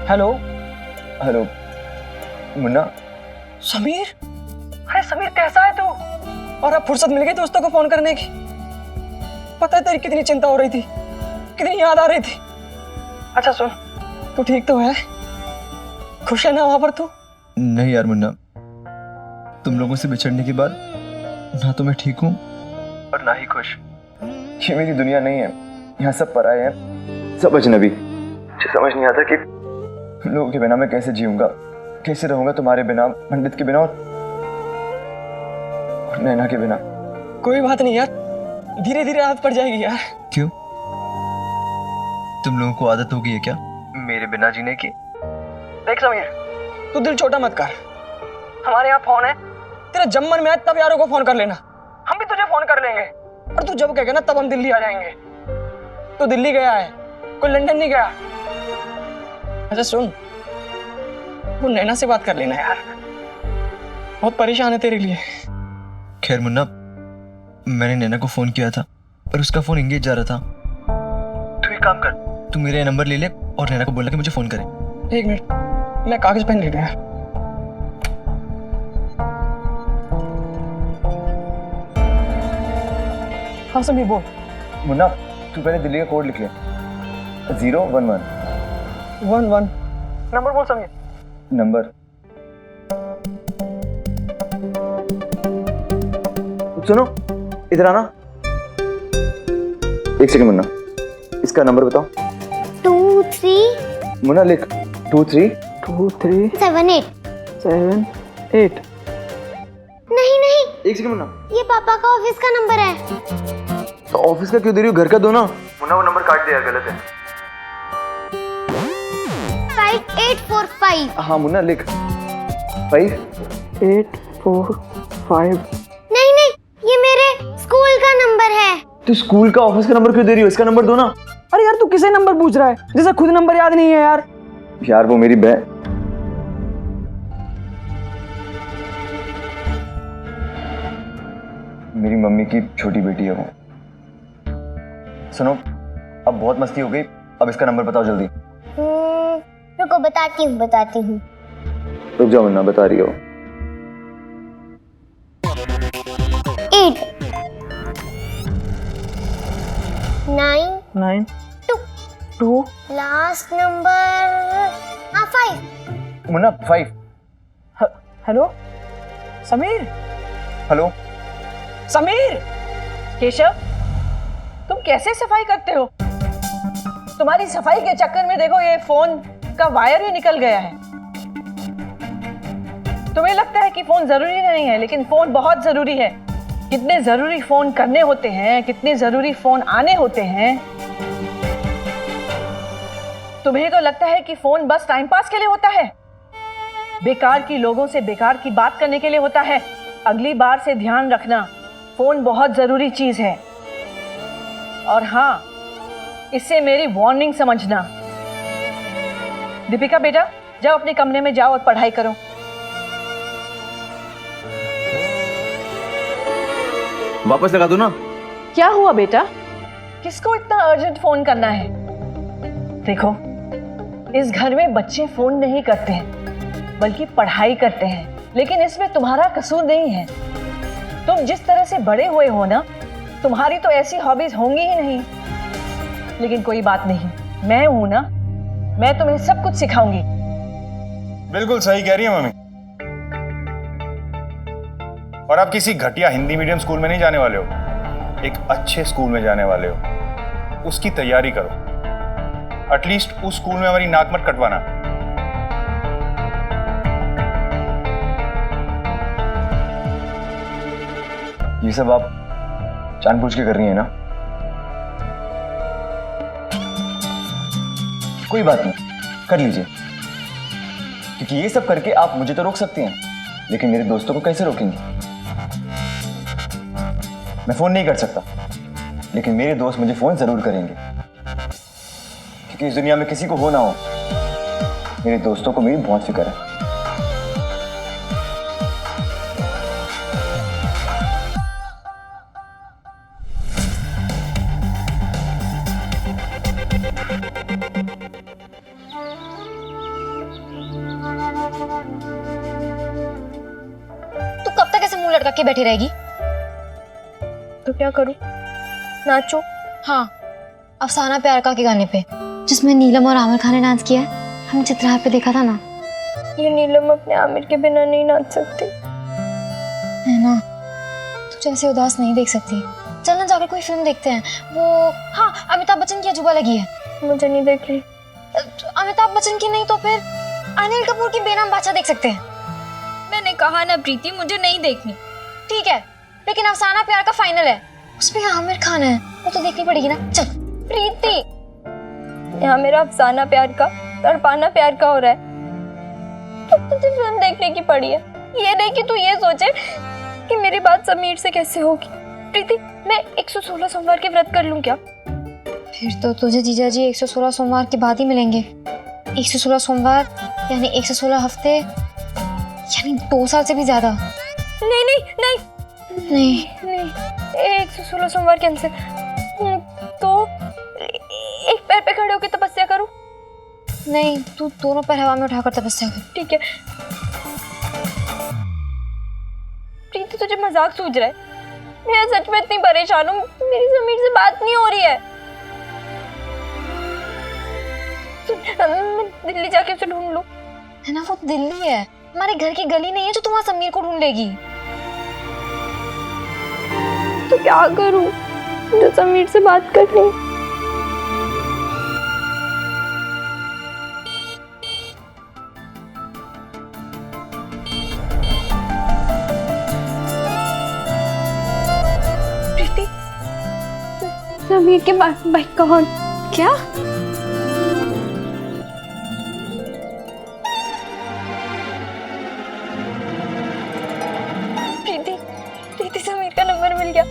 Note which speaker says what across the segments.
Speaker 1: Hello.
Speaker 2: Hello Munna.
Speaker 1: Sameer, अरे समीर कैसा है तू? और अब फुर्सत मिल गई दोस्तों को फोन करने की? पता है तेरी कितनी चिंता हो रही थी, कितनी याद आ रही थी। अच्छा सुन, तू ठीक तो है? खुश है ना वहां पर तू?
Speaker 2: नहीं यार मुन्ना, तुम लोगों से बिछड़ने के बाद ना तो मैं ठीक हूँ और ना ही खुश। ये मेरी दुनिया नहीं है, यहाँ सब पराए हैं, सब अजनबी। मुझे समझ नहीं आता कि तुम लोगों के बिना मैं कैसे जीऊंगा, कैसे रहूंगा तुम्हारे बिना, पंडित के बिना और नैना के बिना।
Speaker 1: कोई बात नहीं यार, धीरे धीरे आदत पड़ जाएगी यार।
Speaker 2: क्यों, तुम लोगों को आदत हो गई है क्या मेरे बिना जीने की?
Speaker 1: देख समीर, तू दिल छोटा मत कर। हमारे यहाँ फोन है, तेरा जब मन में आए तब यारों को फोन कर लेना, हम भी तुझे फोन कर लेंगे। और तू जब कहेगा ना तब हम दिल्ली आ जाएंगे। तू दिल्ली गया है, कोई लंदन नहीं गया। अच्छा सुन, वो नैना से बात कर लेना यार, बहुत परेशान है तेरे लिए।
Speaker 2: खैर मुन्ना, मैंने नैना को फोन किया था पर उसका फोन एंगेज जा रहा था। तू एक काम कर, तू मेरा नंबर ले ले और नैना को बोलना कि मुझे फोन करे।
Speaker 1: एक मिनट, मैं कागज पेन ले गया। हाँ समीर बोल।
Speaker 2: मुन्ना, तू पहले दिल्ली का कोड लिख ले, 011।
Speaker 1: 11 नंबर बोल समीर।
Speaker 2: नंबर सुनो, इधर आना। एक सेकंड मुन्ना, इसका नंबर बताओ।
Speaker 3: 23
Speaker 2: मुन्ना लिख, 23
Speaker 3: 78
Speaker 1: 78।
Speaker 3: नहीं नहीं,
Speaker 2: एक सेकंड मुन्ना,
Speaker 3: ये पापा का ऑफिस का नंबर है।
Speaker 2: तो ऑफिस का क्यों दे रही हो, घर का दो ना। मुन्ना वो नंबर काट दिया, गलत है।
Speaker 3: 5845।
Speaker 2: हाँ मुन्ना लिख, 5
Speaker 1: 845।
Speaker 3: नहीं नहीं, ये मेरे स्कूल का नंबर है।
Speaker 2: तू स्कूल का ऑफिस का नंबर क्यों दे रही हो, इसका नंबर दो ना।
Speaker 1: अरे यार तू किसे नंबर पूछ रहा है, जैसे खुद नंबर याद नहीं है यार।
Speaker 2: यार वो मेरी बहन, मेरी मम्मी की छोटी बेटी है वो। सुनो, अब बहुत मस्ती हो गई, अब इसका नंबर बताओ जल्दी।
Speaker 3: रुको बताती हूँ।
Speaker 2: रुक जाओ मुन्ना, बता रही हो।
Speaker 3: 8 9
Speaker 1: 9
Speaker 3: 2
Speaker 1: 2
Speaker 3: last number 5।
Speaker 2: Munna 5।
Speaker 1: Hello Sameer.
Speaker 2: Hello
Speaker 1: Sameer, Keshav, तुम कैसे सफाई करते हो? तुम्हारी सफाई के चक्कर में देखो ये फोन का वायर ही निकल गया है। तुम्हें लगता है कि फोन जरूरी नहीं है, लेकिन फोन बहुत जरूरी है। कितने जरूरी फोन करने होते हैं, कितने जरूरी फोन आने होते हैं। तुम्हें तो लगता है कि फोन बस टाइम पास के लिए होता है, बेकार की लोगों से बेकार की बात करने के लिए होता है। अगली बार से ध्यान रखना, फोन बहुत जरूरी चीज है। और हाँ, इससे मेरी वार्निंग समझना। दीपिका बेटा, जाओ अपने कमरे में जाओ और पढ़ाई करो।
Speaker 2: वापस लगा दो ना।
Speaker 1: क्या हुआ बेटा, किसको इतना अर्जेंट फोन करना है? देखो, इस घर में बच्चे फोन नहीं करते हैं, बल्कि पढ़ाई करते हैं। लेकिन इसमें तुम्हारा कसूर नहीं है। तुम जिस तरह से बड़े हुए हो ना, तुम्हारी तो ऐसी हॉबीज होंगी ही नहीं। लेकिन कोई बात नहीं, मैं हूं ना, मैं तुम्हें सब कुछ सिखाऊंगी।
Speaker 4: बिल्कुल सही कह रही है मम्मी। और आप किसी घटिया हिंदी मीडियम स्कूल में नहीं जाने वाले हो, एक अच्छे स्कूल में जाने वाले हो। उसकी तैयारी करो। एटलीस्ट उस स्कूल में हमारी नाक मत कटवाना।
Speaker 2: ये सब आप जानबूझ के कर रही है ना? कोई बात नहीं, कर लीजिए, क्योंकि ये सब करके आप मुझे तो रोक सकती हैं, लेकिन मेरे दोस्तों को कैसे रोकेंगी? मैं फोन नहीं कर सकता, लेकिन मेरे दोस्त मुझे फोन जरूर करेंगे, क्योंकि इस दुनिया में किसी को हो ना हो, मेरे दोस्तों को मेरी बहुत फिक्र है।
Speaker 5: के बैठी रहेगी?
Speaker 3: तो क्या करूं? नाचो?
Speaker 5: हाँ, अफसाना प्यार का के गाने पे, जिसमें नीलम और आमिर खान ने डांस किया है। हमने चित्रहार पे देखा था ना।
Speaker 3: ये नीलम अपने आमिर के बिना नहीं नाच सकती।
Speaker 5: है ना, तुझे ऐसे उदास नहीं देख सकती। चल ना जाकर कोई फिल्म देखते हैं। वो हाँ, अमिताभ बच्चन की अजूबा लगी है।
Speaker 3: मुझे नहीं देखनी।
Speaker 5: अमिताभ बच्चन की नहीं तो फिर अनिल कपूर की बेनाम बादशाह देख सकते हैं।
Speaker 3: मैंने कहा ना प्रीति, मुझे नहीं देखनी।
Speaker 5: ठीक है, लेकिन अफसाना प्यार का फाइनल है, उसमें आमिर खान है, वो तो देखनी पड़ेगी ना। चल।
Speaker 3: प्रीति, यहाँ मेरा अफसाना प्यार का, तड़पाना प्यार का हो रहा है, तो तुझे फिल्म देखने की पड़ी है। ये नहीं कि तू ये सोचे कि मेरी बात समीर से कैसे होगी। प्रीति, मैं 116 सोमवार के व्रत कर लूं क्या?
Speaker 5: फिर तो तुझे जीजा जी 116 सोमवार के बाद ही मिलेंगे। 116 सोमवार यानी 116 हफ्ते, यानी 2 साल से भी ज्यादा।
Speaker 3: नहीं नहीं नहीं
Speaker 5: नहीं,
Speaker 3: नहीं, 116 सोमवार कैंसिल। तो एक पैर पे खड़े होकर तपस्या करूं?
Speaker 5: नहीं, तू दोनों पैर हवा में उठाकर तपस्या कर।
Speaker 3: ठीक है। प्रीति, तुझे मजाक सूझ रहा है? मैं सच में इतनी परेशान हूँ, मेरी समीर से बात नहीं हो रही है। मैं दिल्ली जाके उसे ढूंढ लूं।
Speaker 5: है ना, वो दिल्ली है, हमारे घर की गली नहीं है जो तू वहां समीर को ढूंढ लेगी।
Speaker 3: तो क्या करूं? मुझे समीर से बात करनी। प्रीति, समीर के बाइक का हॉर्न।
Speaker 5: क्या?
Speaker 3: प्रीति, समीर का नंबर मिल गया।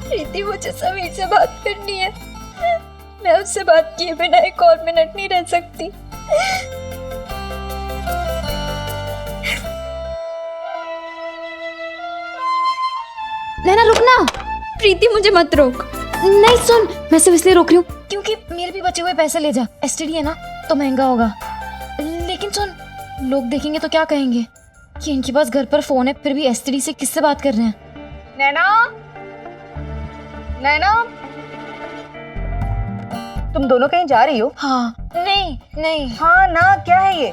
Speaker 3: प्रीति, मुझे समीर से बात करनी है। मैं उससे बात किए बिना एक और मिनट नहीं रह सकती।
Speaker 5: नैना रुकना।
Speaker 3: प्रीति, मुझे मत रोक।
Speaker 5: नहीं सुन, मैं सिर्फ इसलिए रोक रही हूँ क्योंकि मेरे भी बचे हुए पैसे ले जा। एसटीडी है ना, तो महंगा होगा। लेकिन सुन, लोग देखेंगे तो क्या कहेंगे कि इनके पास घर पर फोन है, फिर भी एसटीडी से किससे बात कर रहे हैं।
Speaker 1: नैना, नैना, तुम दोनों कहीं जा रही हो?
Speaker 5: हाँ। नहीं नहीं।
Speaker 1: हाँ ना, क्या है ये?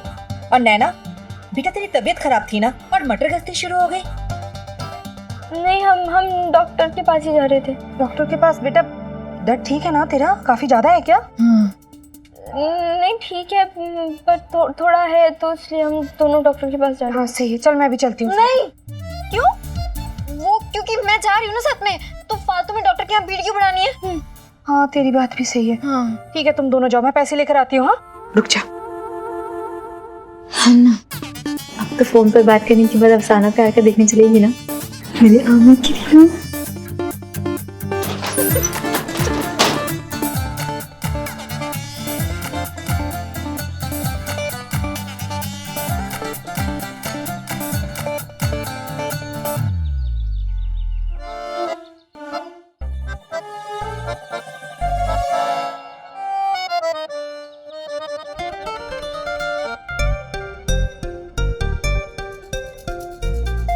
Speaker 1: और नैना बेटा, तेरी तबीयत खराब थी ना, और मटर गश्ती शुरू हो गई।
Speaker 3: नहीं, हम डॉक्टर के पास ही जा रहे थे।
Speaker 1: डॉक्टर के पास? बेटा दर्द ठीक है ना तेरा? काफी ज्यादा है क्या?
Speaker 3: नहीं ठीक है, पर थोड़ा है, तो इसलिए हम दोनों डॉक्टर के पास जा रहे हैं।
Speaker 1: हाँ सही है, चल मैं भी चलती हूँ।
Speaker 5: नहीं। क्यों? वो क्योंकि मैं जा रही हूँ ना साथ में, तो फालतू में डॉक्टर के यहाँ भीड़ क्यों बनानी है?
Speaker 1: हाँ तेरी बात भी सही है।
Speaker 5: हाँ
Speaker 1: ठीक है, तुम दोनों जाओ, मैं पैसे लेकर आती हूँ। हाँ रुक जा।
Speaker 5: है ना, अब तो फोन पर बात करने के बाद अफसाना प्यार का देखने चलेगी ना मेरे आमिर की फिल्म।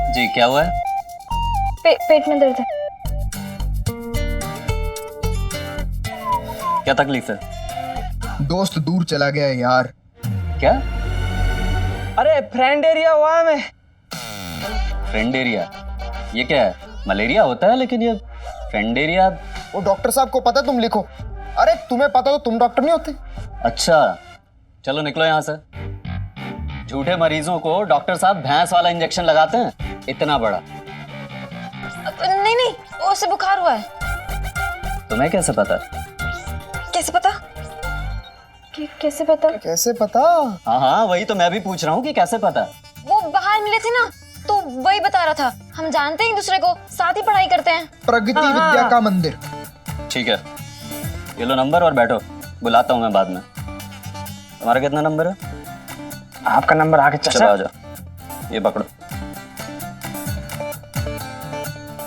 Speaker 6: जी क्या हुआ है?
Speaker 3: पेट में दर्द है।
Speaker 6: क्या तकलीफ है?
Speaker 2: दोस्त दूर चला गया है यार।
Speaker 6: क्या?
Speaker 2: अरे फ्रेंड एरिया हुआ है मैं।
Speaker 6: Friend area? ये क्या है? मलेरिया होता है, लेकिन ये फ्रेंड एरिया।
Speaker 2: वो डॉक्टर साहब को पता, तुम लिखो। अरे तुम्हें पता तो तुम डॉक्टर नहीं होते।
Speaker 6: अच्छा चलो निकलो यहाँ से। झूठे मरीजों को डॉक्टर साहब भैंस वाला इंजेक्शन लगाते हैं, इतना बड़ा।
Speaker 5: नहीं नहीं, उसे बुखार हुआ है।
Speaker 6: तुम्हें कैसे पता?
Speaker 5: कैसे पता?
Speaker 3: कैसे पता?
Speaker 2: कैसे पता?
Speaker 6: हाँ हाँ, वही तो मैं भी पूछ रहा हूँ कि कैसे पता।
Speaker 5: वो बाहर मिले थे ना, तो वही बता रहा था। हम जानते हैं एक दूसरे को, साथ ही पढ़ाई करते हैं।
Speaker 2: प्रगति विद्या का मंदिर।
Speaker 6: ठीक है, ये लो नंबर और बैठो, बुलाता हूँ मैं बाद में। तुम्हारा कितना नंबर है?
Speaker 2: आपका नंबर आगे
Speaker 6: चलो आ जाओ, ये पकड़ो।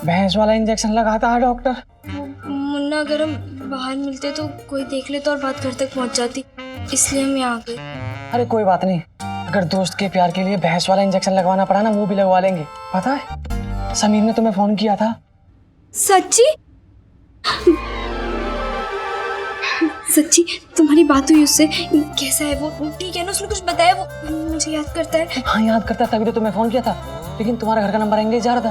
Speaker 2: भैंस वाला इंजेक्शन लगाता है डॉक्टर।
Speaker 3: मुन्ना, अगर हम बाहर मिलते तो कोई देख लेता और बात घर तक पहुंच जाती, इसलिए हम यहाँ आ गए।
Speaker 2: अरे कोई बात नहीं,
Speaker 7: अगर दोस्त के प्यार के लिए भैंस वाला इंजेक्शन लगवाना पड़ा ना, वो भी लगवा लेंगे। पता है समीर ने तुम्हें फोन किया था।
Speaker 3: सच्ची? सच्ची तुम्हारी बात हुई उससे? कैसा है वो? ठीक है ना? उसने कुछ बताया? वो मुझे याद करता है?
Speaker 7: हाँ याद करता, तभी तो तुम्हें फोन किया था, लेकिन तुम्हारा घर का नंबर एंगेज जा रहा था।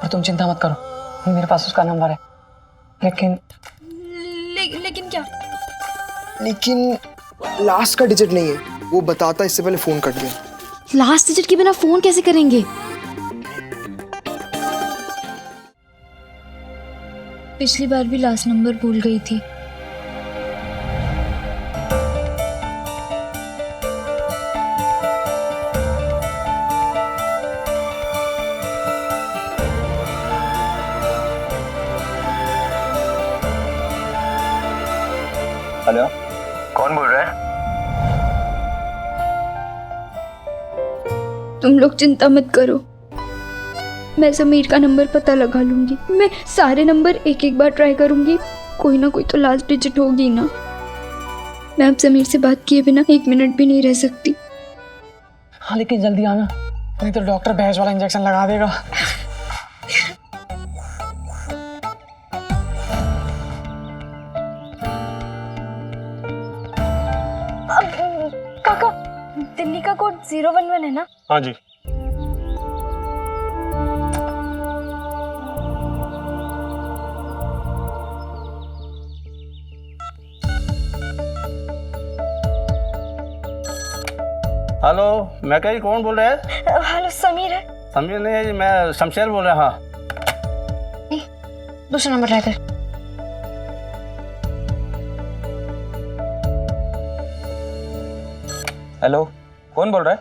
Speaker 7: पर तुम चिंता मत करो, मेरे पास उसका नंबर है। लेकिन
Speaker 3: लेकिन क्या?
Speaker 8: लेकिन लास्ट का डिजिट नहीं है, वो बताता इससे पहले फोन कट गया।
Speaker 5: लास्ट डिजिट के बिना फोन कैसे करेंगे? पिछली बार भी लास्ट नंबर भूल गई थी।
Speaker 2: हेलो, कौन बोल रहा है?
Speaker 3: तुम लोग चिंता मत करो, मैं समीर का नंबर पता लगा लूंगी। मैं सारे नंबर एक एक बार ट्राई करूंगी, कोई ना कोई तो लास्ट डिजिट होगी ना। मैं अब समीर से बात किए बिना 1 मिनट भी नहीं रह सकती।
Speaker 7: हाँ लेकिन जल्दी आना, नहीं तो डॉक्टर भैंस वाला इंजेक्शन लगा देगा।
Speaker 3: काका, दिल्ली का कोड 011 है ना?
Speaker 9: हाँ जी। हेलो, मैं कहीं कौन बोल रहा है?
Speaker 3: हेलो, समीर है?
Speaker 9: समीर नहीं है जी, मैं शमशेर बोल रहा। हाँ
Speaker 5: दूसरा नंबर ट्राई कर।
Speaker 2: हेलो, कौन बोल रहा है?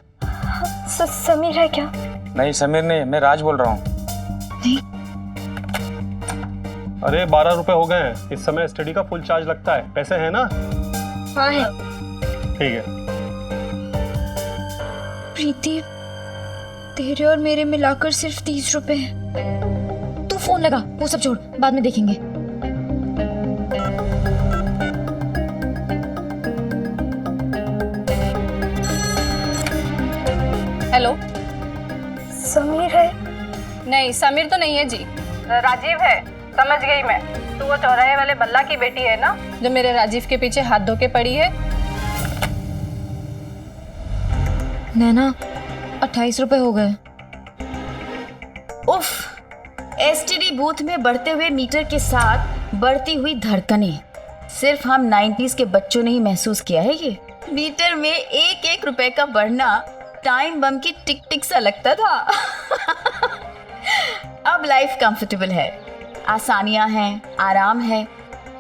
Speaker 3: समीर है क्या?
Speaker 2: नहीं समीर नहीं, मैं राज बोल रहा हूँ।
Speaker 9: अरे 12 रुपए हो गए हैं, इस समय स्टडी का फुल चार्ज लगता है। पैसे हैं ना?
Speaker 3: हाँ है।
Speaker 9: ठीक है।
Speaker 3: प्रीति, तेरे और मेरे मिलाकर सिर्फ 30 रुपए हैं।
Speaker 5: तू फोन लगा, वो सब छोड़, बाद में देखेंगे।
Speaker 10: हेलो,
Speaker 3: समीर है?
Speaker 10: नहीं समीर तो नहीं है जी, राजीव है। समझ गई मैं, तू वो चौराहे वाले बल्ला की बेटी है ना, जो मेरे राजीव के पीछे हाथ धो के पड़ी है।
Speaker 5: नैना 28 रुपए हो गए।
Speaker 11: उफ, एसटीडी बूथ में बढ़ते हुए मीटर के साथ बढ़ती हुई धड़कनें सिर्फ हम 90s के बच्चों ने ही महसूस किया है। ये मीटर में 1-1 रुपए का बढ़ना टाइम बम की टिक टिक सा लगता था। अब लाइफ कंफर्टेबल है, आसानियां हैं, आराम है,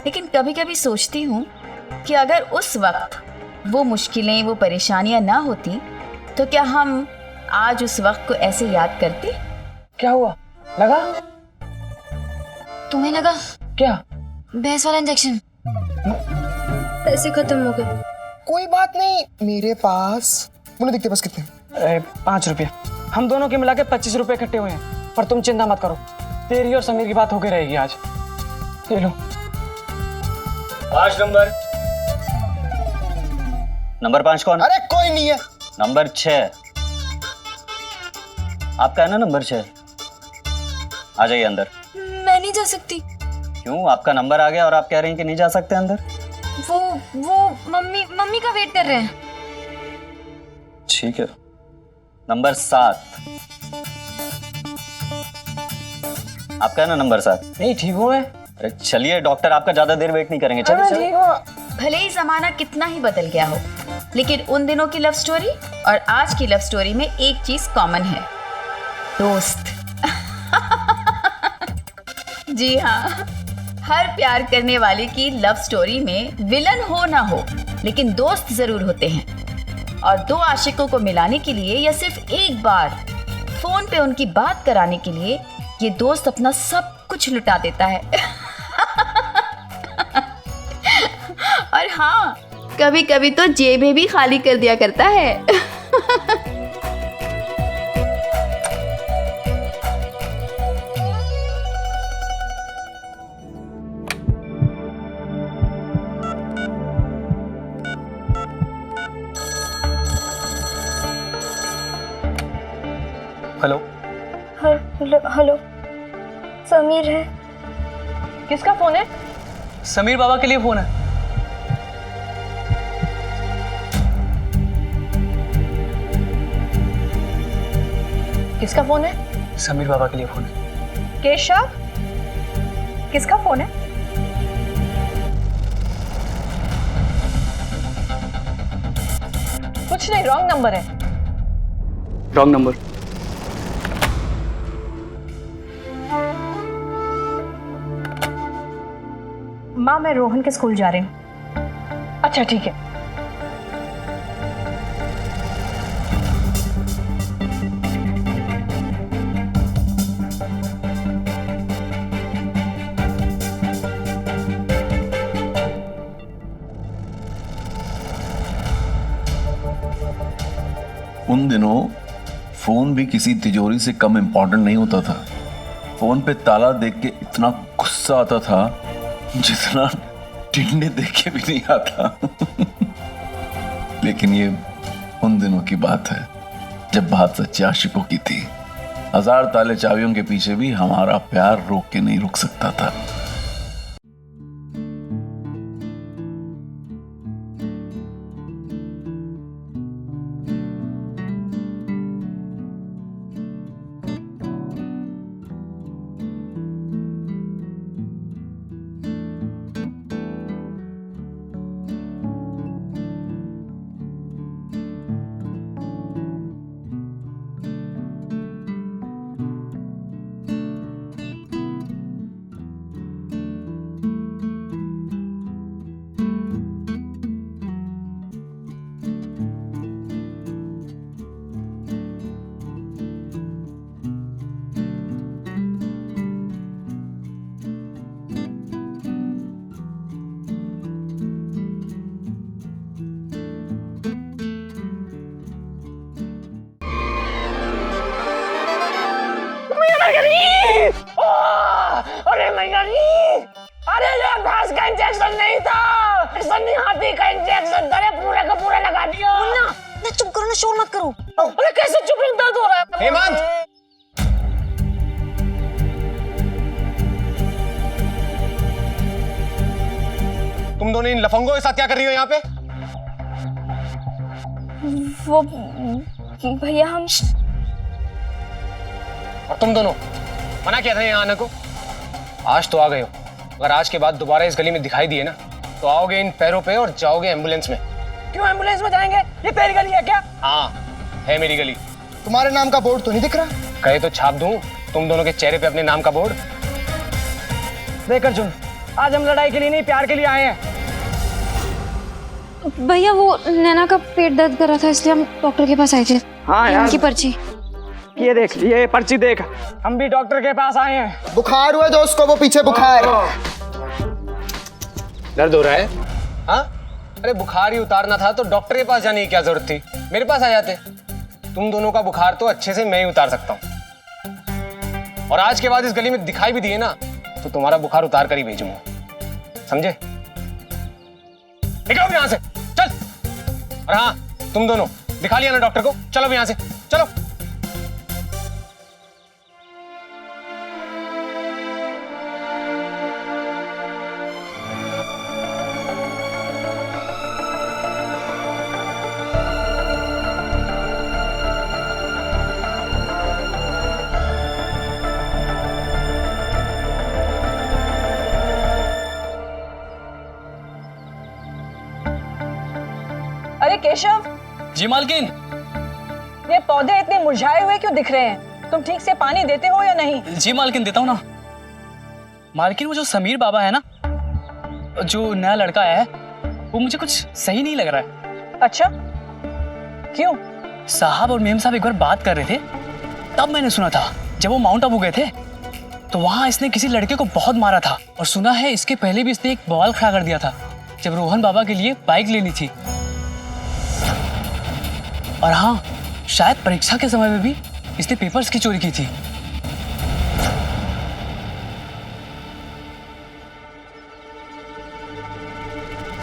Speaker 11: लेकिन कभी कभी सोचती हूँ कि अगर उस वक्त वो मुश्किलें, वो परेशानियां ना होती तो क्या हम आज उस वक्त को ऐसे याद करते?
Speaker 7: क्या हुआ, लगा?
Speaker 5: तुम्हें लगा?
Speaker 7: क्या?
Speaker 5: भैंस वाला इंजेक्शन।
Speaker 3: पैसे खत्म हो गए।
Speaker 8: कोई बात नहीं, मेरे पास मुझे देखते पास कितने?
Speaker 7: 5 रुपये। हम दोनों के मिला के 25 रुपये इकट्ठे हुए हैं। पर तुम चिंता मत करो, तेरी और समीर की बात होके रहेगी आज। ये लो।
Speaker 6: 5 नंबर 5 कौन?
Speaker 8: अरे कोई नहीं है।
Speaker 6: नंबर 6 आपका है ना? नंबर 6 आ जाइए अंदर।
Speaker 3: मैं नहीं जा सकती।
Speaker 6: क्यों? आपका नंबर आ गया और आप कह रही हैं कि नहीं जा सकते अंदर?
Speaker 5: वो मम्मी का वेट कर रहे हैं।
Speaker 6: ठीक है। नंबर 7 आपका है ना? नंबर 7।
Speaker 7: नहीं ठीक हूँ मैं।
Speaker 6: अरे चलिए, डॉक्टर आपका ज्यादा देर वेट नहीं करेंगे। चलिए चलिए।
Speaker 11: भले ही जमाना कितना ही बदल गया हो, लेकिन उन दिनों की लव स्टोरी और आज की लव स्टोरी में एक चीज कॉमन है, दोस्त। जी हाँ, हर प्यार करने वाले की लव स्टोरी में विलन हो ना हो, लेकिन दोस्त जरूर होते हैं। और दो आशिकों को मिलाने के लिए या सिर्फ एक बार फोन पे उनकी बात कराने के लिए ये दोस्त अपना सब कुछ लुटा देता है। और हाँ, कभी कभी तो जेबें भी खाली कर दिया करता है।
Speaker 3: हेलो, समीर है।
Speaker 1: किसका फोन है?
Speaker 7: समीर बाबा के लिए फोन है।
Speaker 1: किसका फोन है?
Speaker 7: समीर बाबा के लिए फोन है।
Speaker 1: केशव, किसका फोन है? कुछ नहीं, रॉन्ग नंबर है।
Speaker 7: Wrong number.
Speaker 10: माँ, मैं रोहन के स्कूल जा रही हूँ।
Speaker 1: अच्छा ठीक है।
Speaker 12: उन दिनों फोन भी किसी तिजोरी से कम इंपॉर्टेंट नहीं होता था। फोन पे ताला देख के इतना गुस्सा आता था जितना टिंडे देख के भी नहीं आता। लेकिन ये उन दिनों की बात है जब बात सच्चे आशिकों की थी। 1000 ताले चाबियों के पीछे भी हमारा प्यार रोक के नहीं रुक सकता था।
Speaker 7: अरे अरे ये घास का इंजेक्शन नहीं था, सन्नी हाथी का इंजेक्शन था। पूरे का पूरा लगा दिया।
Speaker 5: मुन्ना, ना चुप करो ना, शोर मत करो।
Speaker 7: अरे कैसे चुप रहो, दर्द हो रहा है।
Speaker 8: हेमंत, तुम दोनों इन लफंगों के साथ क्या कर रही हो यहाँ पे?
Speaker 3: वो भैया, हम
Speaker 8: और तुम दोनों मना किया था यहाँ आने को। आज तो आ गए हो। अगर आज के बाद दोबारा इस गली में दिखाई दिए ना तो आओगे इन पैरों पे और जाओगे एम्बुलेंस में।
Speaker 7: क्यों एम्बुलेंस में जाएंगे? ये तेरी गली है क्या?
Speaker 8: हाँ, है मेरी गली। तुम्हारे नाम का बोर्ड तो नहीं दिख रहा? कहे तो छाप दूं तुम दोनों के चेहरे पे अपने नाम का बोर्ड।
Speaker 7: देख अर्जुन, आज हम लड़ाई के लिए नहीं, प्यार के लिए आए हैं।
Speaker 5: भैया, वो नैना का पेट दर्द कर रहा था, इसलिए हम डॉक्टर के पास आए थे।
Speaker 7: हाँ यार,
Speaker 5: उनकी पर्ची
Speaker 7: ये देख, ये पर्ची देख। हम भी डॉक्टर के पास आए हैं।
Speaker 8: बुखार हुआ दोस्त को, वो पीछे बुखार। दर्द हो रहा है? हाँ, अरे बुखार ही उतारना था तो डॉक्टर के पास जाने की क्या जरूरत थी? मेरे पास आ जाते। तुम दोनों का बुखार तो अच्छे से मैं ही उतार सकता हूँ। और आज के बाद इस गली में दिखाई भी दिए ना तो तुम्हारा बुखार उतार कर ही भेजूंगा, समझे? निकलो यहाँ से, चल। और हाँ, तुम दोनों दिखा लिया ना डॉक्टर को, चलो यहाँ से, चलो।
Speaker 1: अरे केशव।
Speaker 6: जी मालकिन।
Speaker 1: ये पौधे इतने मुरझाए हुए क्यों दिख रहे हैं? तुम ठीक से पानी देते हो या नहीं?
Speaker 7: जी मालकिन, देता हूँ ना। मालकिन, वो जो समीर बाबा है ना, जो नया लड़का है, वो मुझे कुछ सही नहीं लग रहा है।
Speaker 1: अच्छा, क्यों?
Speaker 7: साहब और मेम साहब एक बार बात कर रहे थे, तब मैंने सुना था जब वो माउंट आबू गए थे तो वहां इसने किसी लड़के को बहुत मारा था। और सुना है इसके पहले भी इसने एक बवाल खड़ा कर दिया था जब रोहन बाबा के लिए बाइक लेनी थी। और हाँ, शायद परीक्षा के समय में भी इसने पेपर्स की चोरी की थी।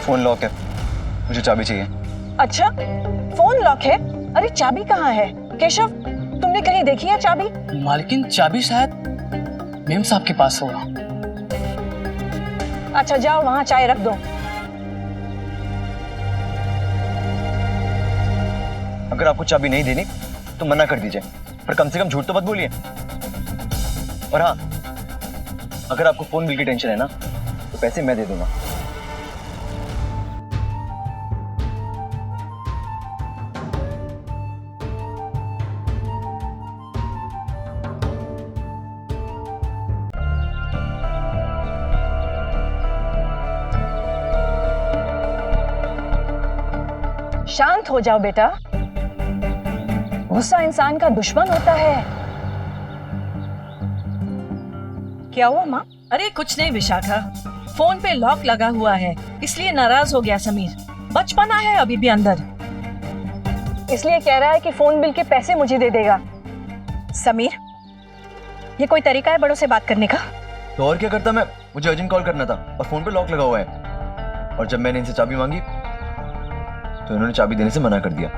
Speaker 2: फोन लॉक है, मुझे चाबी चाहिए।
Speaker 1: अच्छा, फोन लॉक है? अरे चाबी कहाँ है? केशव, तुमने कहीं नहीं देखी है चाबी?
Speaker 7: मालकिन चाबी शायद मेम साहब के पास होगा।
Speaker 1: अच्छा जाओ वहां चाय रख दो।
Speaker 2: अगर आपको चाबी नहीं देनी तो मना कर दीजिए, पर कम से कम झूठ तो मत बोलिए। और हाँ, अगर आपको फोन बिल की टेंशन है ना तो पैसे मैं दे दूंगा।
Speaker 1: शांत हो जाओ बेटा, गुस्सा इंसान का दुश्मन होता है। क्या हुआ माँ? अरे कुछ नहीं विशाखा, फोन पे लॉक लगा हुआ है इसलिए नाराज हो गया समीर। बचपना है अभी भी अंदर, इसलिए कह रहा है कि फोन बिल के पैसे मुझे दे देगा। समीर, ये कोई तरीका है बड़ों से बात करने का?
Speaker 2: तो और क्या करता मैं, मुझे अर्जेंट कॉल करना था और फोन पे लॉक लगा हुआ है। और जब मैंने इनसे चाबी मांगी तो इन्होंने चाबी देने से मना कर दिया।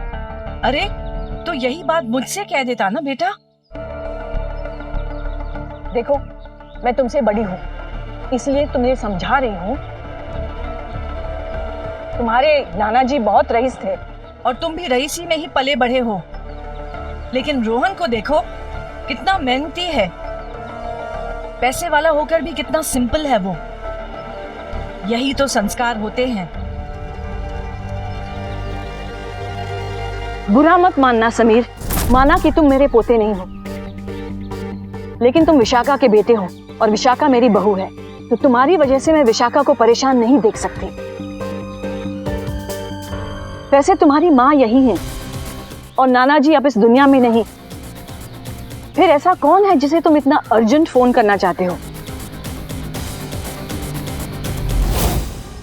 Speaker 1: अरे तो यही बात मुझसे कह देता ना बेटा। देखो मैं तुमसे बड़ी हूँ इसलिए तुम्हें समझा रही हूँ। तुम्हारे नाना जी बहुत रईस थे और तुम भी रईसी में ही पले बढ़े हो, लेकिन रोहन को देखो कितना मेहनती है, पैसे वाला होकर भी कितना सिंपल है वो। यही तो संस्कार होते हैं। बुरा मत मानना समीर, माना कि तुम मेरे पोते नहीं हो, लेकिन तुम विशाखा के बेटे हो और विशाखा मेरी बहू है, तो तुम्हारी वजह से मैं विशाखा को परेशान नहीं देख सकती। वैसे तुम्हारी माँ यही है और नाना जी अब इस दुनिया में नहीं, फिर ऐसा कौन है जिसे तुम इतना अर्जेंट फोन करना चाहते हो?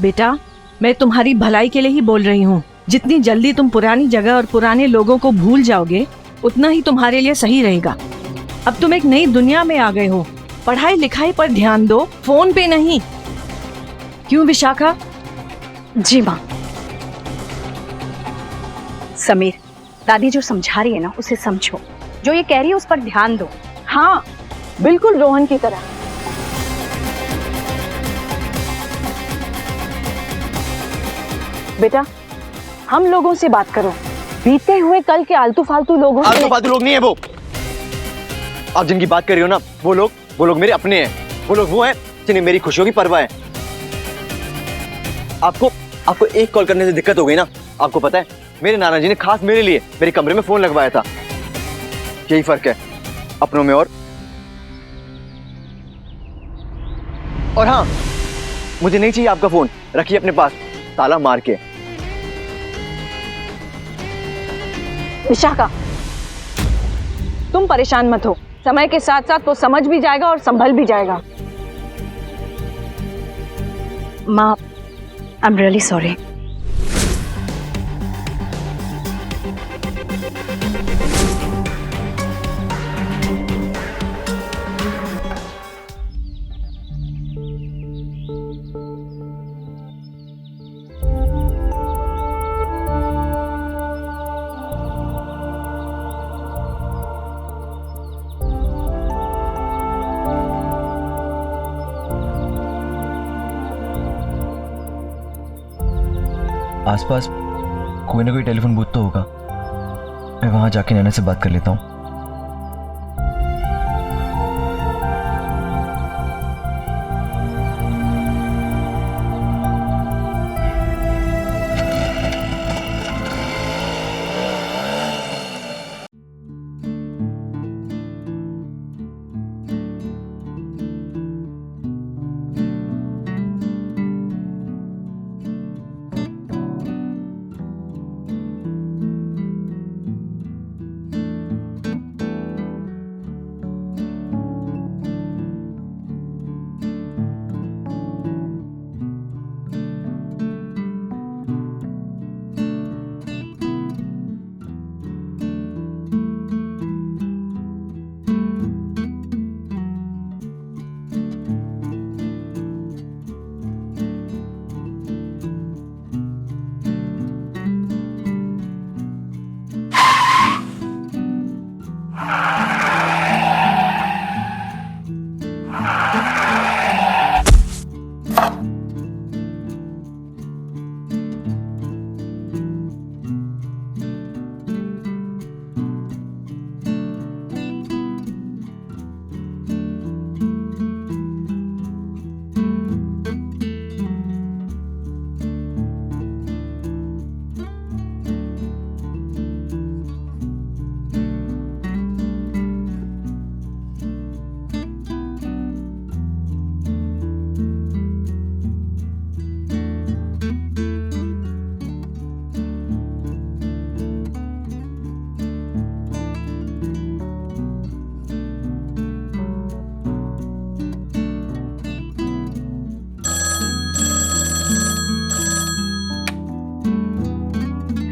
Speaker 1: बेटा मैं तुम्हारी भलाई के लिए ही बोल रही हूँ। जितनी जल्दी तुम पुरानी जगह और पुराने लोगों को भूल जाओगे उतना ही तुम्हारे लिए सही रहेगा। अब तुम एक नई दुनिया में आ गए हो, पढ़ाई लिखाई पर ध्यान दो, फोन पे नहीं। क्यों विशाखा?
Speaker 13: जी माँ। समीर, दादी जो समझा रही है ना उसे समझो, जो ये कह रही है उस पर ध्यान दो।
Speaker 1: हाँ बिल्कुल रोहन की तरह। बेटा हम लोगों से बात करो, बीते हुए कल के आलतू फालतू लोगों से।
Speaker 2: आलतू फालतू लोग नहीं है वो, आप जिनकी बात कर रही हो ना वो लोग मेरे अपने हैं। वो लोग वो हैं जिन्हें मेरी खुशियों की परवाह है। आपको एक कॉल करने से दिक्कत हो गई ना। आपको पता है मेरे नाना जी ने खास मेरे लिए मेरे कमरे में फोन लगवाया था। यही फर्क है अपनों में। और हाँ, मुझे नहीं चाहिए आपका फोन, रखिए अपने पास ताला मार के।
Speaker 1: विशाखा तुम परेशान मत हो, समय के साथ साथ वो समझ भी जाएगा और संभल भी जाएगा।
Speaker 13: माँ, आई एम रियली सॉरी।
Speaker 2: आसपास कोई ना कोई टेलीफोन बूथ तो होगा, मैं वहां जाके नैना से बात कर लेता हूँ।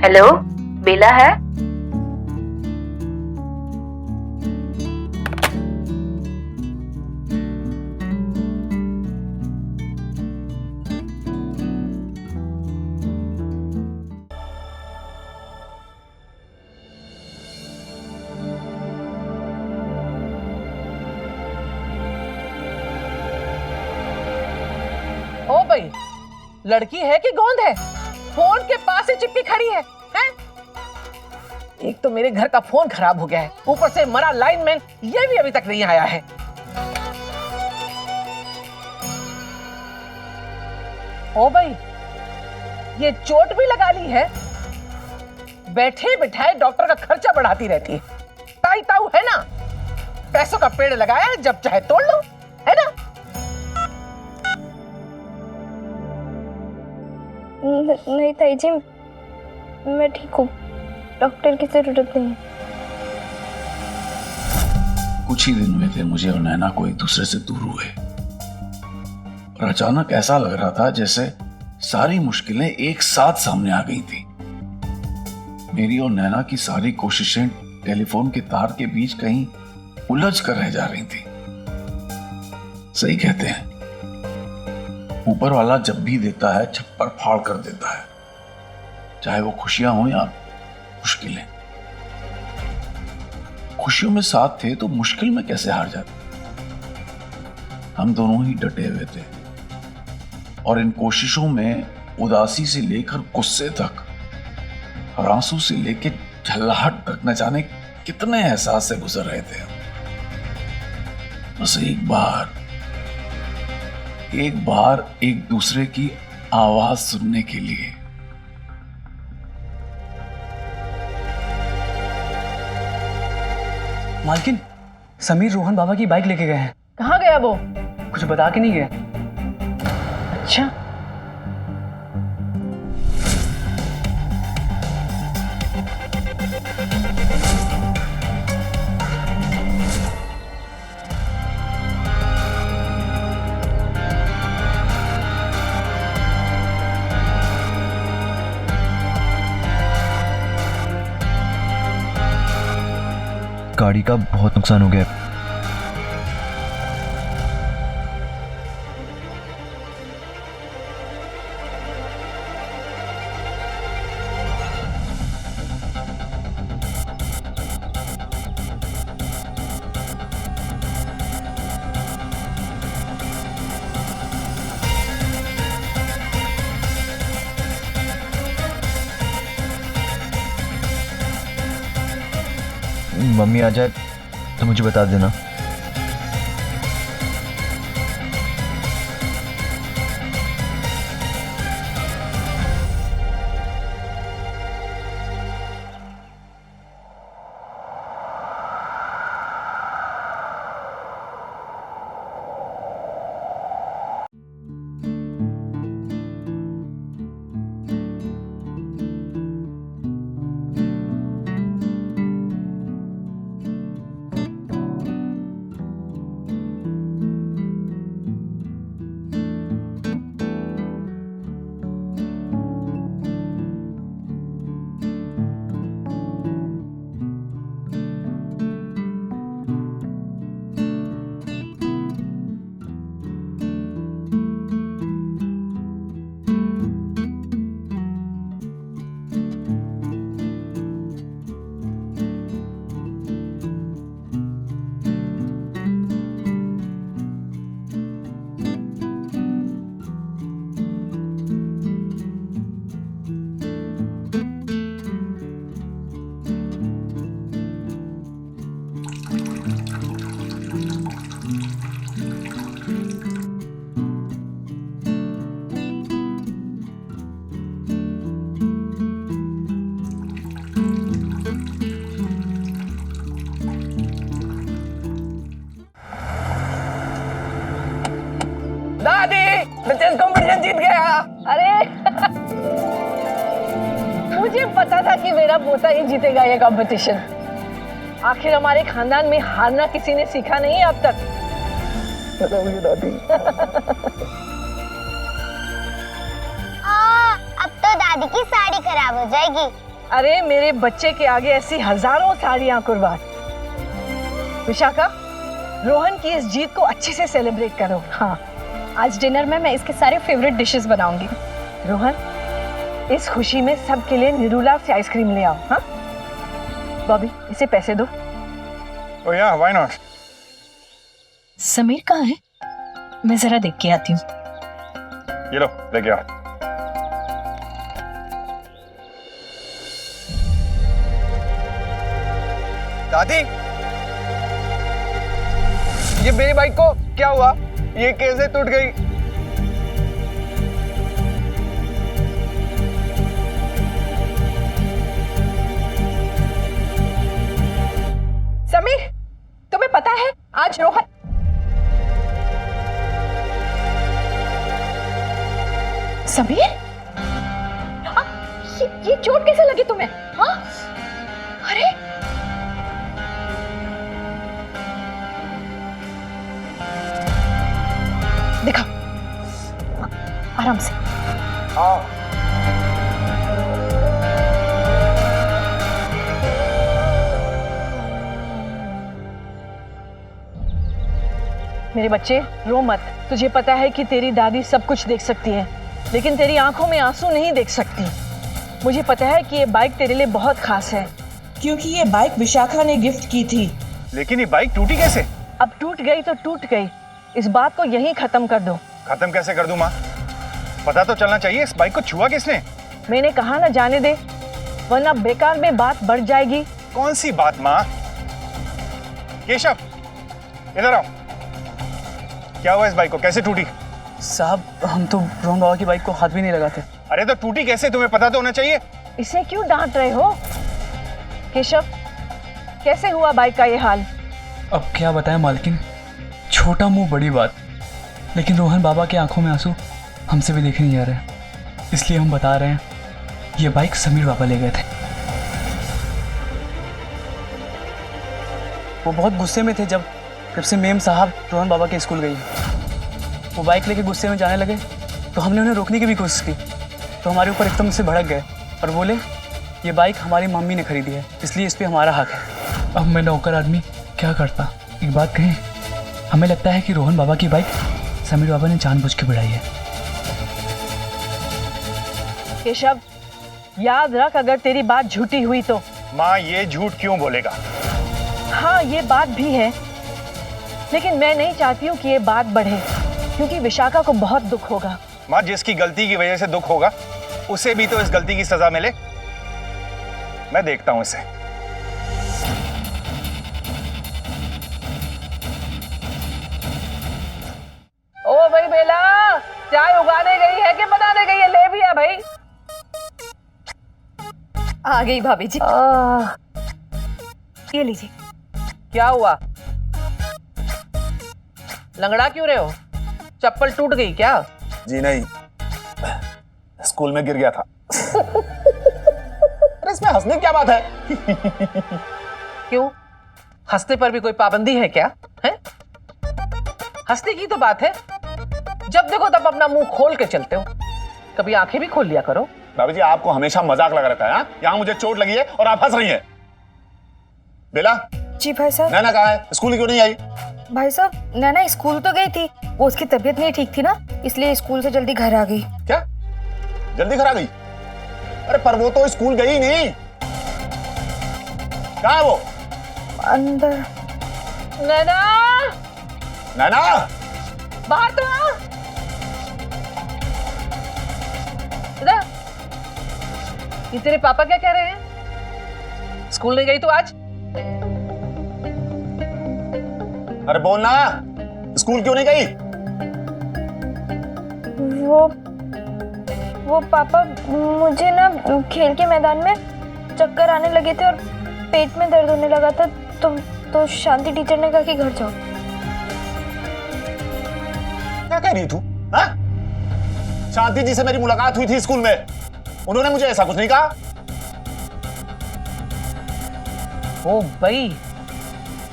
Speaker 14: हेलो, बेला है?
Speaker 1: ओ भाई, लड़की है कि गोंद है? फोन के पास ही चिपकी खड़ी है, हैं? एक तो मेरे घर का फोन खराब हो गया है, ऊपर से मरा लाइनमैन, ये भी अभी तक नहीं आया है। ओ भाई, ये चोट भी लगा ली है, बैठे बिठाए डॉक्टर का खर्चा बढ़ाती रहती है। ताई ताऊ है ना, पैसों का पेड़ लगाया है, जब चाहे तोड़ लो, है ना?
Speaker 3: नहीं ताई जी, मैं ठीक हूँ, डॉक्टर की जरूरत नहीं है।
Speaker 12: कुछ ही दिन हुए थे मुझे और नैना को एक दूसरे से दूर हुए, और अचानक ऐसा लग रहा था जैसे सारी मुश्किलें एक साथ सामने आ गई थी। मेरी और नैना की सारी कोशिशें टेलीफोन के तार के बीच कहीं उलझ कर रह जा रही थी। सही कहते हैं, ऊपर वाला जब भी देता है छप्पर फाड़ कर देता है, चाहे वो खुशियां हो या मुश्किलें। खुशियों में साथ थे तो मुश्किल में कैसे हार जाते। हम दोनों ही डटे हुए थे, और इन कोशिशों में उदासी से लेकर गुस्से तक और आंसू से लेकर झल्लाहट तक न जाने कितने एहसास से गुजर रहे थे। बस एक बार एक दूसरे की आवाज सुनने के लिए।
Speaker 7: मालकिन, समीर रोहन बाबा की बाइक लेके गए हैं।
Speaker 1: कहाँ गया वो?
Speaker 7: कुछ बता के नहीं गए।
Speaker 1: अच्छा,
Speaker 2: गाड़ी का बहुत नुकसान हो गया। मम्मी आ जाए तो मुझे बता देना।
Speaker 1: कंपटीशन जीत गया। अरे मुझे पता था कि मेरा पोता ही जीतेगा ये कंपटीशन। आखिर हमारे खानदान में हारना किसी ने सीखा नहीं है अब तक। दादी
Speaker 15: अब तो दादी की साड़ी खराब हो जाएगी।
Speaker 1: अरे मेरे बच्चे के आगे ऐसी हजारों साड़ियां कुर्बान। विशाखा, रोहन की इस जीत को अच्छे से सेलिब्रेट करो।
Speaker 10: हाँ, आज डिनर में मैं इसके सारे फेवरेट डिशेस बनाऊंगी।
Speaker 1: रोहन, इस खुशी में सबके लिए निरूला से आइसक्रीम ले आओ। हाँ बॉबी, इसे पैसे दो।
Speaker 4: Oh yeah, why not?
Speaker 10: Sameer कहाँ है? मैं जरा देख के आती हूँ।
Speaker 4: ये लो, लेके आओ।
Speaker 8: दादी, ये मेरी बाइक को क्या हुआ? ये कैसे टूट गई?
Speaker 10: समीर, तुम्हें पता है आज रोहन समीर, ये चोट कैसे लगी तुम्हें? हाँ? अरे दिखा, आराम से।
Speaker 1: मेरे बच्चे, रो मत। तुझे पता है कि तेरी दादी सब कुछ देख सकती है, लेकिन तेरी आंखों में आंसू नहीं देख सकती। मुझे पता है कि ये बाइक तेरे लिए बहुत खास है,
Speaker 14: क्योंकि ये बाइक विशाखा ने गिफ्ट की थी।
Speaker 4: लेकिन ये बाइक टूटी कैसे?
Speaker 1: अब टूट गई तो टूट गई, इस बात को यहीं खत्म कर दो।
Speaker 4: खत्म कैसे कर दूं माँ? पता तो चलना चाहिए, इस बाइक को छुआ किसने?
Speaker 1: मैंने कहा ना जाने दे, वरना बेकार में बात बढ़ जाएगी।
Speaker 4: कौन सी बात माँ? केशव, इधर आओ। क्या हुआ इस बाइक को, कैसे टूटी?
Speaker 7: साहब, हम तो रोहन बाबा की बाइक को हाथ भी नहीं लगाते।
Speaker 4: अरे तो टूटी कैसे, तुम्हें पता तो होना चाहिए।
Speaker 1: इसे क्यों डांट रहे हो? केशव, कैसे हुआ बाइक का ये हाल?
Speaker 7: अब क्या बताएं मालकिन, छोटा मुंह बड़ी बात, लेकिन रोहन बाबा के आंखों में आंसू हमसे भी देखे नहीं जा रहे, इसलिए हम बता रहे हैं, ये बाइक समीर बाबा ले गए थे। वो बहुत गुस्से में थे जब से मेम साहब रोहन बाबा के स्कूल गई। वो बाइक लेके गुस्से में जाने लगे तो हमने उन्हें रोकने की भी कोशिश की, तो हमारे ऊपर एकदम से भड़क गए और बोले ये बाइक हमारी मम्मी ने खरीदी है, इसलिए इस पे हमारा हक है। अब मैं नौकर आदमी क्या करता? एक बात कहें, हमें लगता है कि रोहन बाबा की बाइक समीर बाबा ने जानबूझ के भिड़ाई है।
Speaker 1: केशव, याद रख, अगर तेरी बात झूठी हुई तो।
Speaker 4: माँ, ये झूठ क्यों बोलेगा?
Speaker 1: हाँ, ये बात भी है, लेकिन मैं नहीं चाहती हूँ कि ये बात बढ़े, क्योंकि विशाखा को बहुत दुख होगा।
Speaker 4: माँ, जिसकी गलती की वजह से दुख होगा, उसे भी तो इस गलती की सजा मिले। मैं देखता हूँ इसे।
Speaker 1: ओ भाई बेला, चाय उगाने गई है कि बनाने गई है? ले भी आ भाई।
Speaker 3: आ गई भाभी जी। ये लीजिए।
Speaker 15: क्या हुआ? लंगड़ा क्यों रहे हो? चप्पल टूट गई क्या?
Speaker 4: जी नहीं, स्कूल में गिर गया था। अरे इसमें हंसने की क्या बात है?
Speaker 15: क्यों, हंसने पर भी कोई पाबंदी है क्या? है? हंसने की तो बात है, जब देखो तब अपना मुंह खोल के चलते हो, कभी आंखें भी खोल लिया करो।
Speaker 4: भाभी जी, आपको हमेशा मजाक लगा रहता है। यहाँ मुझे चोट लगी है और आप हंस रही हैं। बेला।
Speaker 3: जी भाई साहब।
Speaker 4: नैना कहाँ है? स्कूल क्यों नहीं आई?
Speaker 3: भाई साहब, नैना स्कूल तो गई थी, वो उसकी तबीयत नहीं ठीक थी ना, इसलिए स्कूल से जल्दी घर आ गई।
Speaker 4: क्या? जल्दी घर आ गई? अरे पर वो तो स्कूल गई नहीं। कहाँ है वो?
Speaker 3: अंदर।
Speaker 1: नैना,
Speaker 4: नैना,
Speaker 1: बाहर तो आ। इधर। ये तेरे पापा क्या कह रहे हैं?
Speaker 15: स्कूल नहीं गई तो आज?
Speaker 4: अरे बोलना, स्कूल क्यों नहीं गई?
Speaker 3: वो पापा, मुझे ना खेल के मैदान में चक्कर आने लगे थे और पेट में दर्द होने लगा था, तो शांति टीचर ने कहा कि घर जाओ।
Speaker 4: क्या कह रही तू? हाँ? शांति जी से मेरी मुलाकात हुई थी स्कूल में, उन्होंने मुझे ऐसा कुछ नहीं कहा।
Speaker 15: ओ भाई,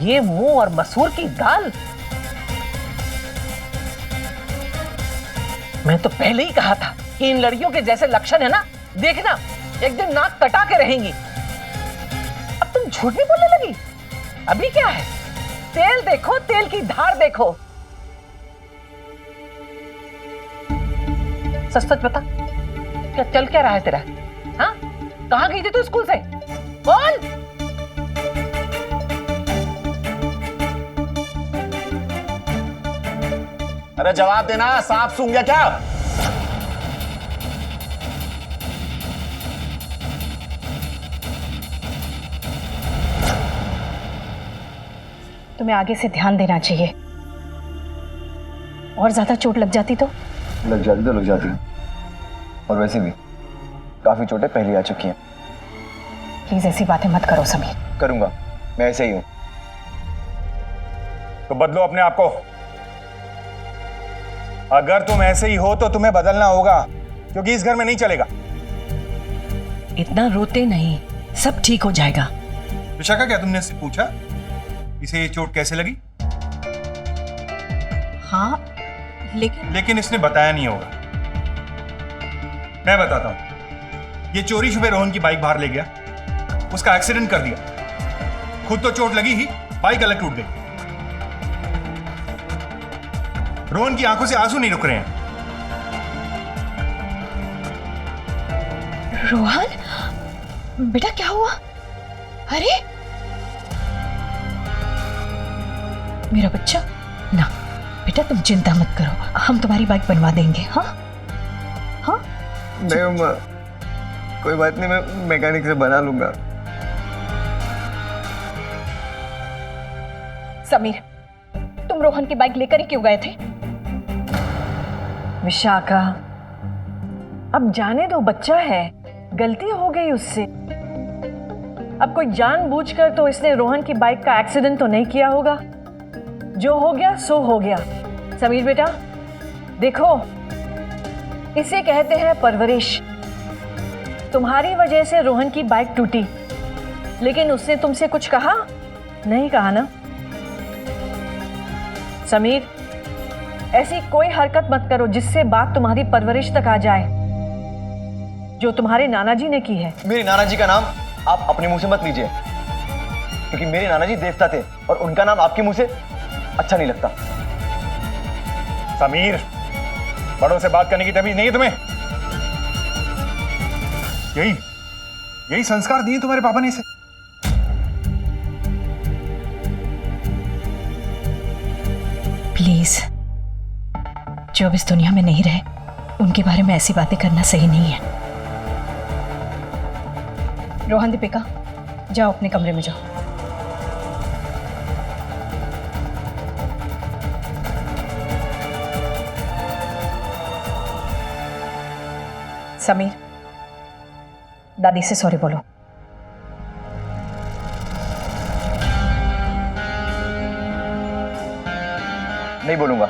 Speaker 15: ये मुंह और मसूर की दाल। मैं तो पहले ही कहा था कि इन लड़कियों के जैसे लक्षण है ना, देखना एक दिन नाक कटा के रहेंगी। अब तुम झूठ भी बोलने लगी। अभी क्या है, तेल देखो, तेल की धार देखो। सच सच बता, क्या चल क्या रहा है तेरा? हाँ, कहाँ गई थी तू स्कूल से? बोल।
Speaker 8: अरे जवाब देना, सांप सूंघ गया क्या?
Speaker 13: तुम्हें आगे से ध्यान देना चाहिए। और ज्यादा चोट लग जाती तो
Speaker 2: लग जाती और वैसे भी काफी चोटें पहले आ चुकी हैं।
Speaker 13: प्लीज ऐसी बातें मत करो समीर।
Speaker 2: करूंगा, मैं ऐसे ही हूं।
Speaker 4: तो बदलो अपने आप को। अगर तुम ऐसे ही हो तो तुम्हें बदलना होगा, क्योंकि इस घर में नहीं चलेगा।
Speaker 1: इतना रोते नहीं, सब ठीक हो जाएगा।
Speaker 4: विशाखा, क्या तुमने इससे पूछा इसे ये चोट कैसे लगी?
Speaker 14: हाँ,
Speaker 4: लेकिन इसने बताया नहीं होगा। मैं बताता हूं। ये चोरी छुपे रोहन की बाइक बाहर ले गया, उसका एक्सीडेंट कर दिया। खुद तो चोट लगी ही, बाइक अलग टूट गई। रोहन की आंखों से आंसू नहीं रुक रहे हैं।
Speaker 5: रोहन, बेटा क्या हुआ? अरे मेरा बच्चा, ना बेटा तुम चिंता मत करो, हम तुम्हारी बाइक बनवा देंगे। हाँ हाँ
Speaker 2: नहीं अम्मा, कोई बात नहीं, मैं मैकेनिक से बना लूंगा।
Speaker 13: समीर, तुम रोहन की बाइक लेकर ही क्यों गए थे?
Speaker 1: विशाखा, अब जाने दो, बच्चा है, गलती हो गई उससे। अब कोई जानबूझकर तो इसने रोहन की बाइक का एक्सीडेंट तो नहीं किया होगा। जो हो गया सो हो गया। समीर बेटा देखो, इसे कहते हैं परवरिश। तुम्हारी वजह से रोहन की बाइक टूटी, लेकिन उसने तुमसे कुछ कहा नहीं? कहा ना? समीर, ऐसी कोई हरकत मत करो जिससे बात तुम्हारी परवरिश तक आ जाए, जो तुम्हारे नाना जी ने की है।
Speaker 2: मेरे नाना जी का नाम आप अपने मुंह से मत लीजिए, क्योंकि मेरे नाना जी देवता थे और उनका नाम आपके मुंह से अच्छा नहीं लगता।
Speaker 4: समीर, बड़ों से बात करने की तमीज नहीं है तुम्हें? यही संस्कार दिए तुम्हारे पापा ने इसे।
Speaker 5: प्लीज, जो अब इस दुनिया में नहीं रहे उनके बारे में ऐसी बातें करना सही नहीं है।
Speaker 13: रोहन, दीपिका, जाओ अपने कमरे में जाओ। समीर, दादी से सॉरी बोलो।
Speaker 2: नहीं बोलूंगा।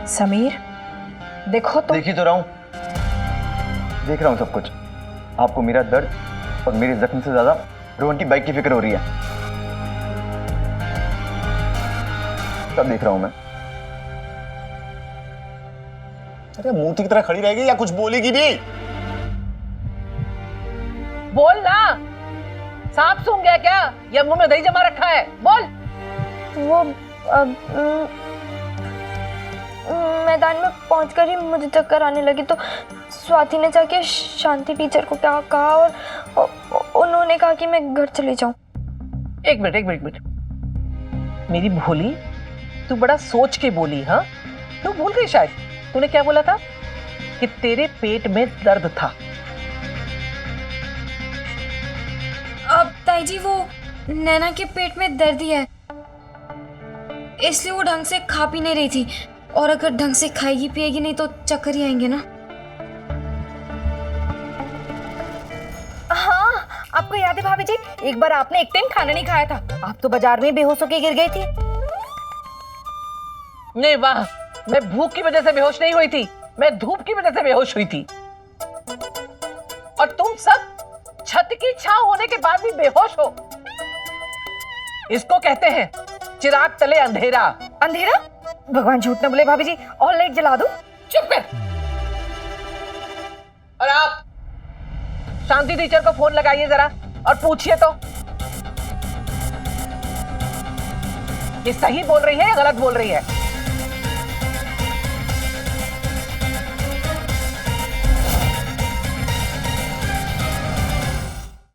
Speaker 13: समीर देखो तो।
Speaker 2: देख ही तो रहा हूं, देख रहा हूं सब कुछ। आपको मेरा दर्द और मेरे जख्म से ज्यादा रोहन की बाइक की फिक्र हो रही है। सब देख रहा हूं मैं।
Speaker 8: अरे मूर्ति की तरह खड़ी रहेगी या कुछ बोलेगी भी?
Speaker 15: बोल ना, सांप सूंघ गया क्या या मुंह में दही जमा रखा है? बोल।
Speaker 3: वो मैदान में पहुंचकर ही मुझे चक्कर आने लगी, तो स्वाति ने जाके शांति टीचर को क्या कहा और उन्होंने कहा कि मैं घर चली जाऊं।
Speaker 15: एक मिनट, मेरी भोली, तू बड़ा सोच के बोली। हाँ, तू भूल गई शायद। तूने क्या बोला था? कि तेरे पेट में दर्द था।
Speaker 5: अब ताई जी, वो नैना के पेट में दर्द ही है, इसलिए वो ढंग से खा पी नहीं रही थी, और अगर ढंग से खाएगी पिएगी नहीं तो चक्कर ही आएंगे ना।
Speaker 3: हाँ, आपको याद है भाभी जी, एक बार आपने एक टाइम खाना नहीं खाया था, आप तो बाजार में बेहोश होकर गिर गई थी।
Speaker 15: नहीं, वाह, मैं भूख की वजह से बेहोश नहीं हुई थी, मैं धूप की वजह से बेहोश हुई थी। और तुम सब छत की छांव होने के बाद भी बेहोश हो। इसको कहते हैं चिराग तले अंधेरा।
Speaker 3: अंधेरा? भगवान झूठ न बोले भाभी जी, और लाइट जला दो।
Speaker 15: चुप कर। और आप शांति टीचर को फोन लगाइए जरा और पूछिए तो ये सही बोल रही है या गलत बोल रही है।